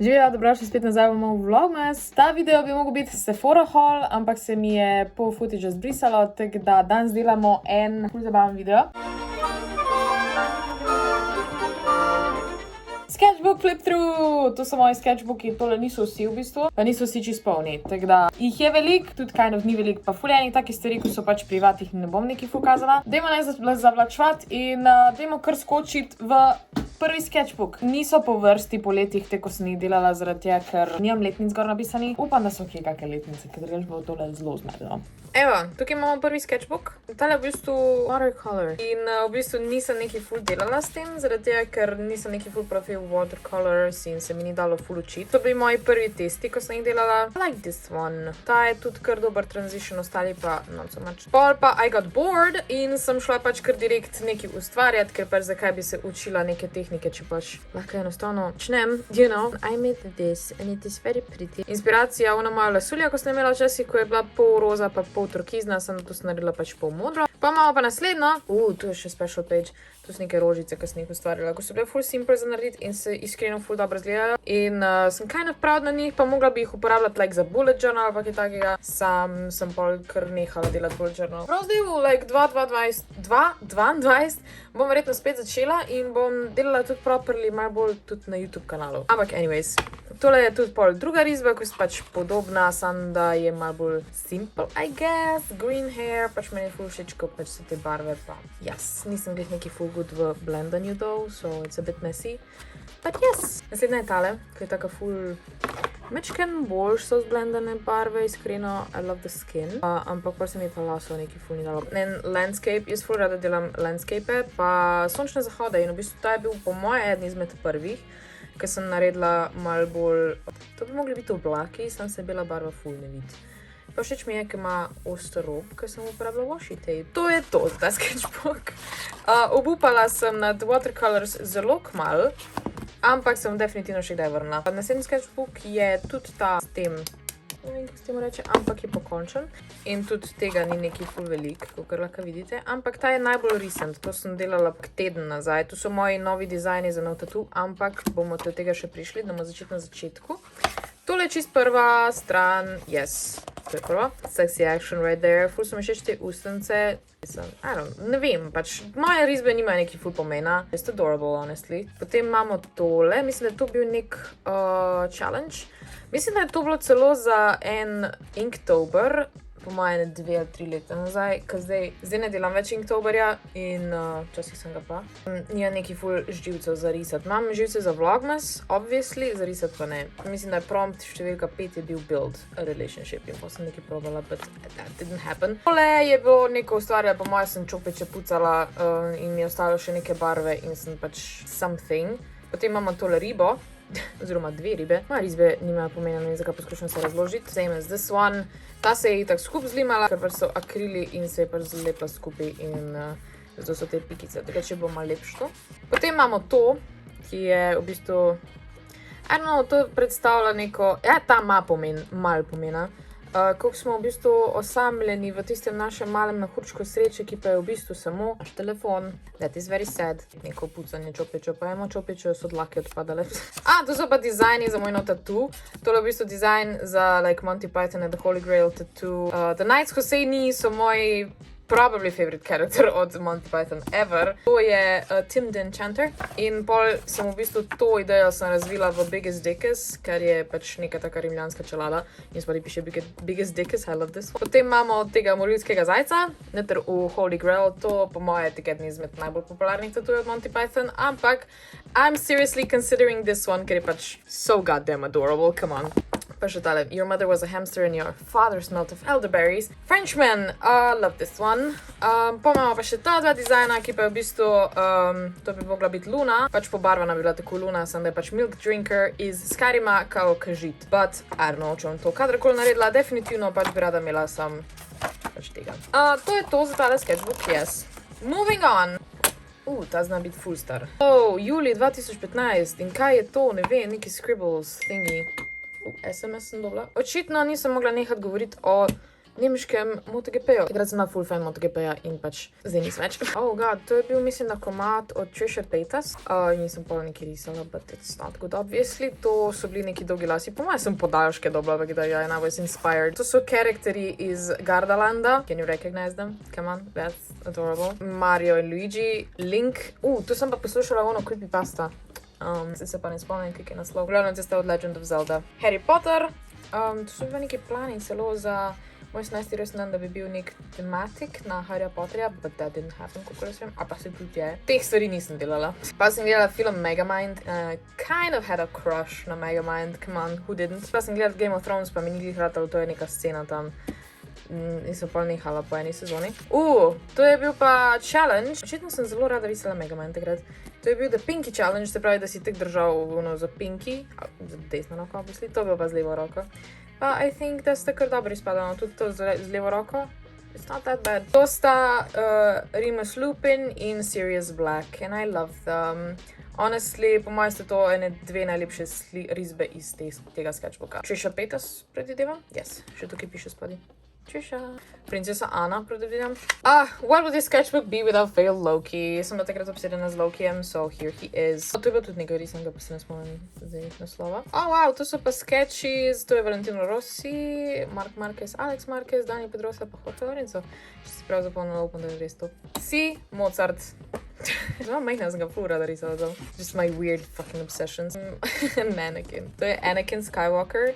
Živela, dobrodošli spet nazaj v moj vlogmas. Ta video bi mogel biti Sephora haul, ampak se mi je pol footage zbrisalo, tako da danes delamo en ful zabaven video. Sketchbook flip through! To so moji sketchbooki, tole niso vsi v bistvu, pa niso vsi čisto polni. Tako da jih je veliko, tudi kind of ni veliko, pa ful enih takih stvari, ko so pač privatnih, ne bom nekaj pokazala. Dajmo ne zavlačevati in dajmo kar skočiti v prvi sketchbook. Niso po vrsti po letih, te ko sem jih delala zaradi tega, ker nimam letnic gor napisani. Upam, da so kje kakšne letnice, ker drugače bo tole zelo zmedeno. Evo, tukaj imamo prvi sketchbook. Tale je v bistvu watercolor. In v bistvu nisem nekaj ful delala s tem, zaradi tega, ker nisem nekaj ful profil watercolors in se mi ni dalo ful učiti. To bili moji prvi testi, ko sem jih delala. I like this one. Ta je tudi kar dober transition, ostali pa not so much. Pol pa I got bored in sem šla pač kar direkt nekaj ustvarjati, ker pač zakaj bi se učila neke tehnike, če pač lahko enostavno začnem. You know, I made this and it is very pretty. Inspiracija ona moja lasulja, ko sem imela včasih, ko je bila pol roza pa pol turkizna, sem to naredila pač pol modro. Pa imamo pa naslednjo. Tu je še special page. Tu so neke rožice, ki sem jih ustvarjala, ko so bile full simple za narediti in se iskreno full dobro izgledajo. In sem kind of proud na njih, pa mogla bi jih uporabljati like za bullet journal ali pa kaj takega. Sam sem pol kar nehala delati bullet journal. Prav zdaj v like 2022 bom verjetno spet začela in bom delala tudi properly, malo bolj tudi na YouTube kanalu. Ampak anyways, tole je tudi pol druga risba, ko je pač podobna, samo da je malo bolj simple, I guess. Green hair, pač meni je ful všeč, ko pač so te barve pa. Yes, nisem glih neki ful good v blendanju though, so it's a bit messy. But yes. Naslednja je tale, ki je taka ful mečken boljš so zblendane barve, iskreno, I love the skin. Ampak pa se mi pa lasov neki ful ni dalo. En landscape, jaz ful rada delam landscape, pa sončne zahode in v bistvu ta je bil po moje eden izmed prvih, ker sem naredila malo bolj, to bi mogli biti oblaki, sem se bela barva ful ne vidi. Pa všeč mi je, ker ima oster rob, ker sem uporabila washi tape. To je to za ta sketchbook. Obupala sem nad watercolors zelo kmalu, ampak sem definitivno še kdaj vrnila. Naslednji sketchbook je tudi ta s tem, ne vem, kako se temu reče, ampak je pokončen. In tudi tega ni neki ful velik, kakor lahko vidite. Ampak ta je najbolj recent, to sem delala teden nazaj. Tu so moji novi dizajni za nov tattoo, ampak bomo do tega še prišli, da bomo začeti na začetku. Tole je čist prva stran, yes, to je prva. Sexy action right there. Ful so mi všeč te ustnice. Ne vem, pač moje risbe nimajo neki ful pomena. Just adorable, honestly. Potem imamo tole, mislim, da je to bil nek challenge. Mislim, da je to bilo celo za en Inktober, po moje 2 ali 3 leta nazaj, ker zdaj ne delam več Inktoberja in včasih sem ga pa. Nija neki ful živcev za risati. Imam živce za vlogmas, obviously, za risati pa ne. Mislim, da je prompt številka 5 je bil build a relationship in pa sem nekaj probala, but that didn't happen. Tole je bilo neko ustvarjala, po moje sem čopiče pucala in mi je ostalo še neke barve in sem pač something. Potem imamo tole ribo, oziroma 2 ribe. Moje risbe nimajo pomena, ne vem, zakaj poskušam se razložiti. Same as this one. Ta se je tako skupaj zlimala, ker pač so akrili in se je pač zlepla skupaj in zato so te pikice. Tako če bo malo lepše to. Potem imamo to, ki je v bistvu, to predstavlja neko, ta ima pomen, malo pomena. Koliko smo v bistvu osamljeni v tistem našem malem mehurčku sreče, ki pa je v bistvu samo naš telefon. That is very sad. Neko pucanje čopičev, pa imamo čopičev, so dlake odpadale. To so pa dizajni za moj nov tattoo. Tole je v bistvu dizajn za like Monty Python and the Holy Grail tattoo. The Knights Hosseini so moji probably favorite character od Monty Python ever. To je Tim the Enchanter. In pol sem v bistvu to idejo sem razvila v Biggest Dickus, ker je pač neka taka rimljanska čelada. In spodaj piše Biggest Dickus, I love this one. Potem imamo tega morilskega zajca, neter v Holy Grail. To po moje je eden izmed najbolj popularnih tatujev od Monty Python, ampak I'm seriously considering this one, ker je pač so goddamn adorable, come on. Pa še tale, your mother was a hamster and your father smelt of elderberries. Frenchman, love this one. Pa imamo pa še ta dva dizajna, ki pa je v bistvu, to bi mogla biti Luna. Pač pobarvana bi bila tako Luna, sem da je pač Milk Drinker iz Skyrima kao kažit. But, I don't know, če bom to kadarkoli naredila, definitivno pač bi rada imela sam pač tega. To je to za tale sketchbook, yes. Moving on. Ta zna biti full star. Juli 2015 in kaj je to, ne vem, neki scribbles thingy. SMS sem dobila. Očitno nisem mogla nehati govoriti o nemškem MotoGP-ju. Takrat sem na full fan MotoGP-ja in pač zdaj nisem več. Oh god, to je bil mislim na komad od Trisha Paytas. Nisem pa nekaj risala, but it's not good obviously. To so bili neki dolgi lasi. Po mojem sem podaljške dobila, da and I was inspired. To so karakteri iz Gardalanda. Can you recognize them? Come on, that's adorable. Mario in Luigi. Link. Tu sem pa poslušala ono creepypasta. Zdaj se pa ne spomnim, kak je naslov. Glavno tiste od Legend of Zelda. Harry Potter. To so bili neki plani celo za moj 18. rojstni dan, da bi bil nek tematik na Harry Potterja, but that didn't happen, kako jaz vem. A pa se tudi je. Teh stvari nisem delala. Pa sem gledala film Megamind. Kind of had a crush na Megamind. Come on, who didn't? Pa sem gledala Game of Thrones, pa mi ni hratalo, to je neka scena tam. Nisem pa nehala po eni sezoni. To je bil pa challenge. Očitno sem zelo rada risala Megamind takrat. To je bil The Pinky Challenge, se pravi, da si tek držal za Pinky, za desno roko, obvisli, to bil pa z levo roko. Pa I think, da sta kar dobro izpadalo, tudi to z levo roko. It's not that bad. To sta Remus Lupin in Sirius Black, and I love them. Honestly, po mojem sta to ene dve najlepše risbe iz tega sketchbooka. Trisha Paytas, predvidevam? Yes, še tukaj piše spodaj. Trisha. Princesa Anna, predvidevam. What would this sketchbook be without fail Loki? Sem bila takrat obsedena z Lokijem, so here he is. To je bilo tudi nekaj risanega, pa se ne spomnim zdaj naslova. Wow, to so pa sketches, to je Valentino Rossi, Mark Marquez, Alex Marquez, Dani Pedrosa, pa Jorge Lorenzo. Če si prav zapomnila, upam, da je res to. Si, Mozart. Zelo majhna sem ga ful rada risala to. Just my weird fucking obsessions. Mannequin. To je Anakin Skywalker,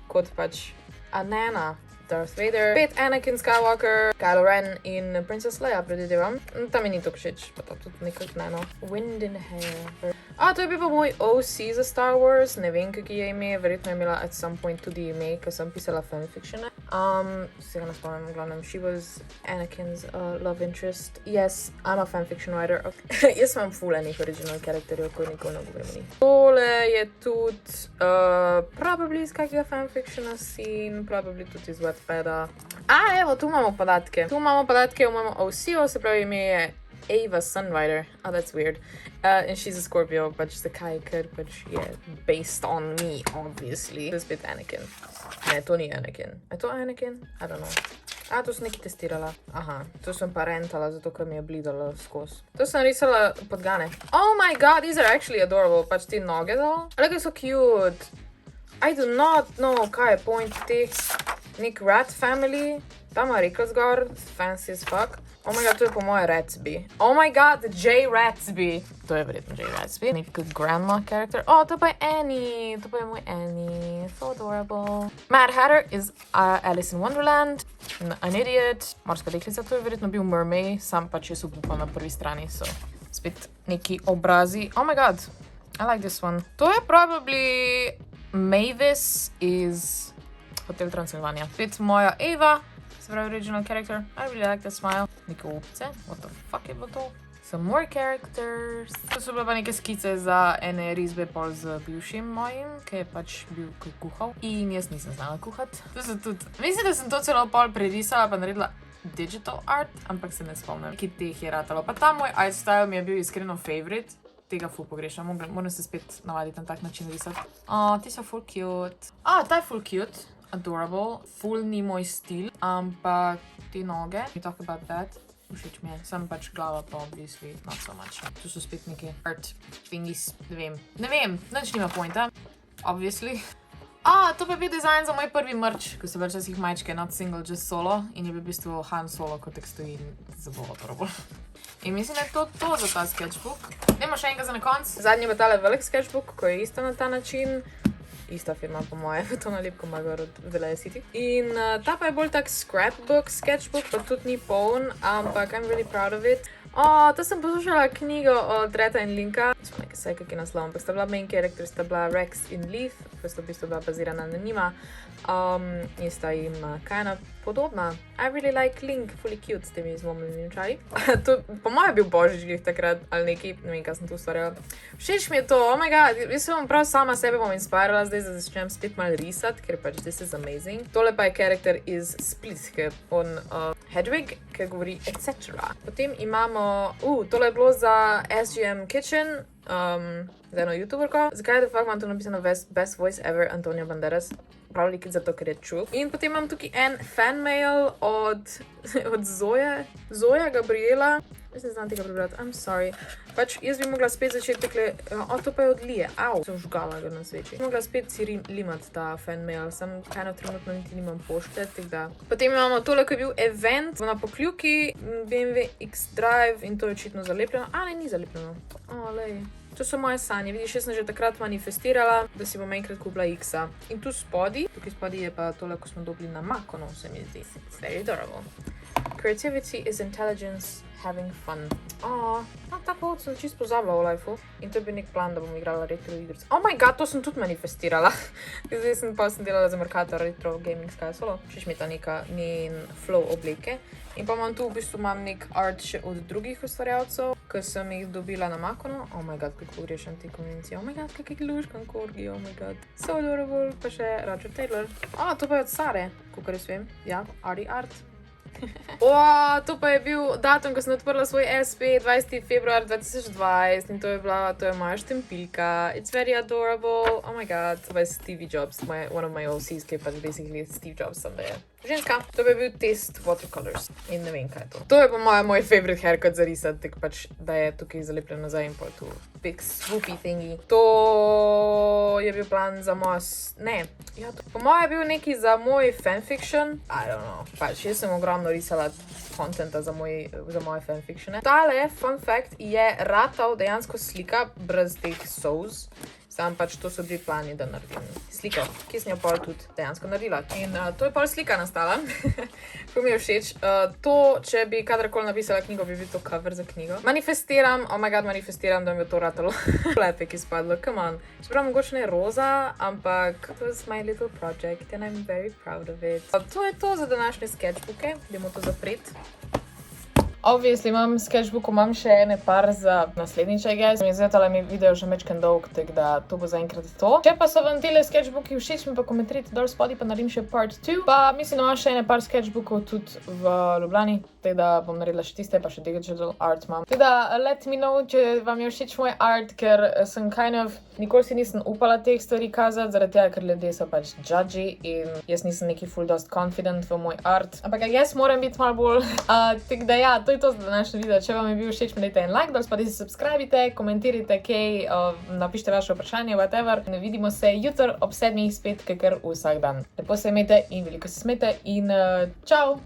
kot pač Anana. Darth Vader, 5 Anakin Skywalker, Kylo Ren in Princess Leia, predvidevam. Tam mi ni to všeč, pa to tudi nekako ne, no. Wind in Hair. To je bil pa moj OC za Star Wars, ne vem, kak je ime, verjetno je imela at some point tudi ime, ko sem pisala fanfictione. Se ga ne spomnim, v glavnem, she was Anakin's love interest. Yes, I'm a fanfiction writer. Jaz imam full enih original karakterjev, ko nikoli ne govorim o njih. Tole je tudi probably iz kakega fanfictiona scene, probably tudi iz Wattpada. Evo, tu imamo podatke. Tu imamo podatke o mojem OC-u, se pravi, ime je Ava Sunrider. That's weird. And she's a Scorpio, pač zakaj, ker pač je based on me, obviously. To je spet Anakin. Ne, to ni Anakin. Je to Anakin? I don't know. To sem nekaj testirala. To sem pa rentala, zato ker mi je blidalo skozi. To sem risala podgane. Oh my god, these are actually adorable. Pač te noge dol. Look, so cute. I do not know, kaj je point teh. Nek rat family. Tam je rekel zgor. Fancy as fuck. Oh my god, to je po moje Ratsby. Oh my god, J. Ratsby. To je verjetno J. Ratsby. Nek grandma character. To pa je Annie. To pa je moj Annie. So adorable. Mad Hatter is Alice in Wonderland. An Idiot. Morska deklica, to je verjetno bil Mermaid. Sam pač jaz upam na prvi strani, so spet neki obrazi. Oh my god, I like this one. To je probably Mavis iz Hotel Transylvania. Spet moja Ava. Pravi original character. I really like the smile. Neke opce. What the fuck je bilo to? Some more characters. To so bile pa neke skice za ene risbe pol z bivšim mojim, ki je pač bil kuhal. In jaz nisem znala kuhati. To so tudi... Mislim, da sem to celo pol prerisala pa naredila digital art, ampak se ne spomnim. Ki teh je ratalo. Pa ta moj art style mi je bil iskreno favorite. Tega ful pogrešam. Moram se spet navaditi na tak način risati. Ti so ful cute. Ta je ful cute. Adorable. Ful ni moj stil, ampak te noge. We talk about that. Všeč mi je. Sem pač glava pa obviously not so much. Tu so spet neke art thingies. Ne vem. Nič nima pointa. Obviously. To pa je bil dizajn za moj prvi merch, ko so pač časih majčke, not single, just solo. In je bil v bistvu Han Solo, kot tek stoji zelo adorable. In mislim, da je to za ta sketchbook. Nemo še enega za na konc. Zadnji je tale velik sketchbook, ko je isto na ta način. Ista firma po moje, to nalepko ima gor od Velaya City. In ta pa je bolj tak scrapbook, sketchbook, pa tudi ni poln, ampak I'm really proud of it. To sem poslušala knjigo od Reta in Linka. Smo nekaj saj kak je naslov, ampak sta bila main character, sta bila Rex in Leaf, ko sta v bistvu bila bazirana na njima. In sta jim kinda podobna. I really like Link, fully cute s temi zlomljenimi očali. To po moje bil božič takrat ali nekaj, ne vem, kaj sem tu ustvarjala. Všeč mi je to, oh my god, jaz sem prav sama sebe bom inspirala, zdaj začnem spet malo risati, ker pač this is amazing. Tole pa je karakter iz Split, ki je on Hedwig, ki govori etc. Potem imamo, tole je bilo za SGM Kitchen, z eno youtuberko. Zakaj je fakt imam to napisano best voice ever Antonio Banderas? Pravili zato, ker je true. In potem imam tukaj en fan mail od Zoje. Zoja Gabriela. Jaz ne znam tega prebrati, I'm sorry. Pač jaz bi mogla spet začeti takle, to pa je od Lije, sem žgala ga na sveči. Bi mogla spet si limati ta fan mail, sem trenutno niti nimam pošte, da. Potem imamo tole, ko je bil event na Pokljuki, BMW X Drive in to je očitno zalepljeno. Ne, ni zalepljeno. Lej. To so moje sanje, vidiš, jaz sem že takrat manifestirala, da si bom enkrat kupila X-a. In tu spodaj, tukaj spodaj je pa tole, ko smo dobili na Makonu, se mi zdi. It's very adorable. Creativity is intelligence, having fun. Tako sem čisto pozabila v lifeu. In to je bil nek plan, da bom igrala retro igrice. Oh my god, to sem tudi manifestirala. Zdaj sem delala za Mercator Retro Gaming Sky Solo. Všeč mi je ta njen flow obleke. In pa imam tu v bistvu nek art še od drugih ustvarjalcev, ki sem jih dobila na Makonu. Oh my god, kako grešam te konvencije. Oh my god, kakaj luškan korgi, oh my god. So adorable, pa še Roger Taylor. To pa je od Sare, kakor jaz vem. Ja, Arti Art. To pa je bil datum, ko sem odprla svoj SP 20. februar 2020 in to je moja štempilka. It's very adorable. Oh my god. To pa je Stevie Jobs, one of my OCs, ki je pač basically Steve Jobs, sem da je ženska. To pa je bil test watercolors in ne vem, kaj je to. To je pa moj favorite haircut za risati, tako pač, da je tukaj zalepljeno nazaj in pa tu big swoopy thingy. To je bil plan za moj... po moje je bil neki za moj fanfiction. I don't know. Pač, jaz sem ogromno risala kontenta za moje fanfictione. Tale, fun fact, je ratal dejansko slika brez teh souz. Sam pač to so bili plani, da naredim sliko, ki sem jo pol tudi dejansko naredila. In to je pol slika nastala, ko mi je všeč. Če bi kadarkoli napisala knjigo, bi bil to cover za knjigo. Manifestiram, da mi je to ratalo. Lepek izpadlo, come on. Čeprav mogoče ne roza, ampak it was my little project and I'm very proud of it. To je to za današnje sketchbooke, idemo to zapreti. Obviously, imam sketchbook, imam še ene par za naslednjič, I guess. Mi je zdaj tale video že mečken dolg, tako da to bo zaenkrat to. Če pa so vam tele sketchbooki všeč, mi pa komentirajte dol spodaj, pa naredim še part 2. Pa mislim, da imam še ene par sketchbookov tudi v Ljubljani, tako da bom naredila še tiste, pa še digital art imam. Tako da let me know, če vam je všeč moj art, ker sem nikoli si nisem upala teh stvari kazati, zaradi tega, ker ljudje so pač judgy in jaz nisem neki full dost confident v moj art. Ampak I guess moram biti malo bolj. Tako da ja, to je to za današnjo video. Če vam je bil všeč, mi dajte en like, dol spodaj se subscribite, komentirajte kaj, napišite vaše vprašanje, whatever. Vidimo se jutri ob 7 spet, kakor vsak dan. Lepo se imejte in veliko se smejte in čau!